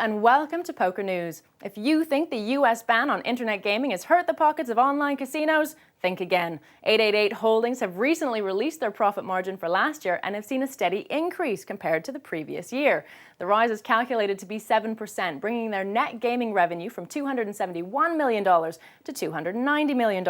and welcome to Poker News. If you think the US ban on internet gaming has hurt the pockets of online casinos, think again. 888 Holdings have recently released their profit margin for last year and have seen a steady increase compared to the previous year. The rise is calculated to be 7%, bringing their net gaming revenue from $271 million to $290 million.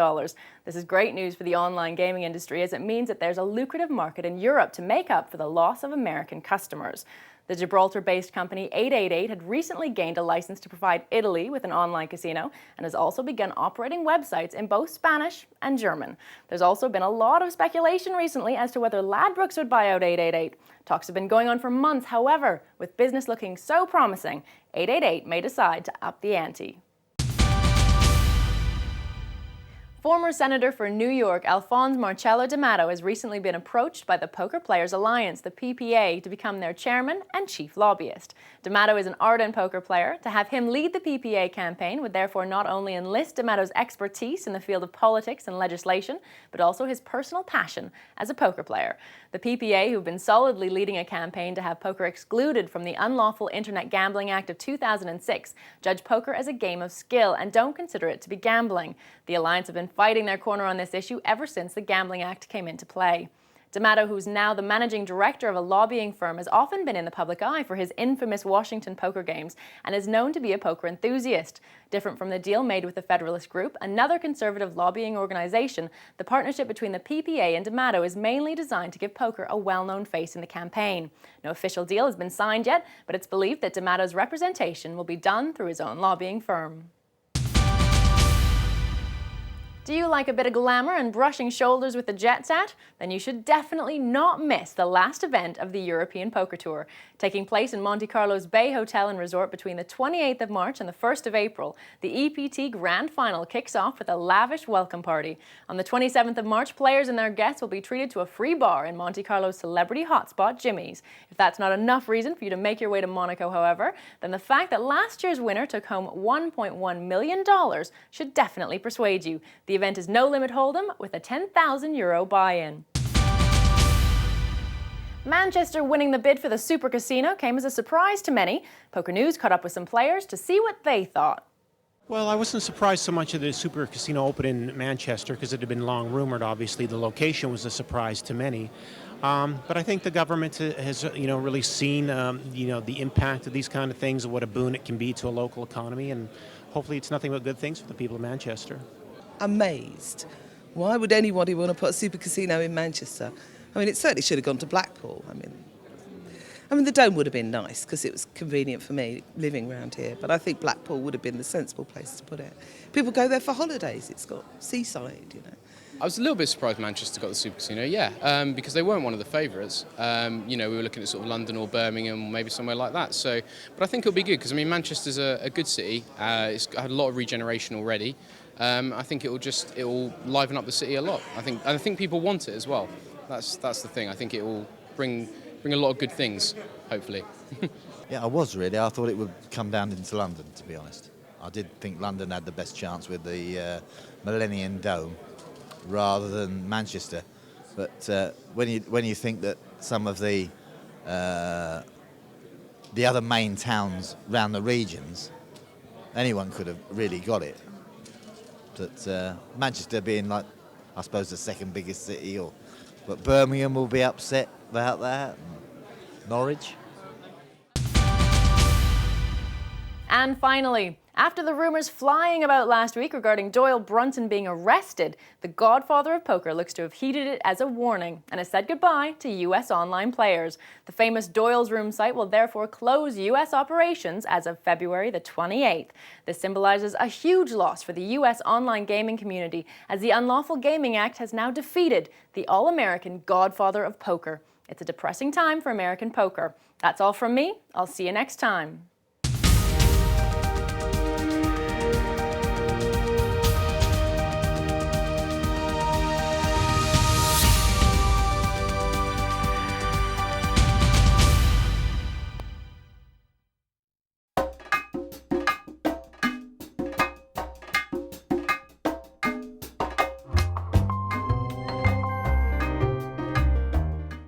This is great news for the online gaming industry, as it means that there's a lucrative market in Europe to make up for the loss of American customers. The Gibraltar-based company 888 had recently gained a license to provide Italy with an online casino and has also begun operating websites in both Spanish and German. There's also been a lot of speculation recently as to whether Ladbrokes would buy out 888. Talks have been going on for months. However, with business looking so promising, 888 may decide to up the ante. Former Senator for New York, Alphonse Marcello D'Amato, has recently been approached by the Poker Players Alliance, the PPA, to become their chairman and chief lobbyist. D'Amato is an ardent poker player. To have him lead the PPA campaign would therefore not only enlist D'Amato's expertise in the field of politics and legislation, but also his personal passion as a poker player. The PPA, who've been solidly leading a campaign to have poker excluded from the Unlawful Internet Gambling Act of 2006, judge poker as a game of skill and don't consider it to be gambling. The Alliance have been fighting their corner on this issue ever since the Gambling Act came into play. D'Amato, who's now the managing director of a lobbying firm, has often been in the public eye for his infamous Washington poker games and is known to be a poker enthusiast. Different from the deal made with the Federalist Group, another conservative lobbying organization, the partnership between the PPA and D'Amato is mainly designed to give poker a well-known face in the campaign. No official deal has been signed yet, but it's believed that D'Amato's representation will be done through his own lobbying firm. Do you like a bit of glamour and brushing shoulders with the jet set? Then you should definitely not miss the last event of the European Poker Tour. Taking place in Monte Carlo's Bay Hotel and Resort between the 28th of March and the 1st of April, the EPT Grand Final kicks off with a lavish welcome party. On the 27th of March, players and their guests will be treated to a free bar in Monte Carlo's celebrity hotspot, Jimmy's. If that's not enough reason for you to make your way to Monaco, however, then the fact that last year's winner took home $1.1 million should definitely persuade you. The event is no limit hold'em with a €10,000 buy-in. Manchester winning the bid for the Super Casino came as a surprise to many. Poker News caught up with some players to see what they thought. Well, I wasn't surprised so much at the Super Casino open in Manchester because it had been long rumored. Obviously, the location was a surprise to many. But I think the government has, really seen, the impact of these kind of things and what a boon it can be to a local economy. And hopefully it's nothing but good things for the people of Manchester. Amazed. Why would anybody want to put a super casino in Manchester? I mean, it certainly should have gone to Blackpool. I mean, the Dome would have been nice because it was convenient for me living around here. But I think Blackpool would have been the sensible place to put it. People go there for holidays. It's got seaside, I was a little bit surprised Manchester got the Super Casino, because they weren't one of the favourites. We were looking at sort of London or Birmingham or maybe somewhere like that. So, but I think it'll be good because, Manchester's a good city. It's had a lot of regeneration already. I think it will liven up the city a lot. I think people want it as well. That's the thing. I think it will bring a lot of good things, hopefully. Yeah, I was really. I thought it would come down into London, to be honest. I did think London had the best chance with the Millennium Dome rather than Manchester. But when you think that some of the other main towns around the regions, anyone could have really got it. But Manchester being like, I suppose, the second biggest city, but Birmingham will be upset about that, and Norwich. And finally, after the rumors flying about last week regarding Doyle Brunson being arrested, the godfather of poker looks to have heeded it as a warning and has said goodbye to US online players. The famous Doyle's Room site will therefore close US operations as of February the 28th. This symbolizes a huge loss for the US online gaming community, as the Unlawful Gaming Act has now defeated the all-American godfather of poker. It's a depressing time for American poker. That's all from me. I'll see you next time.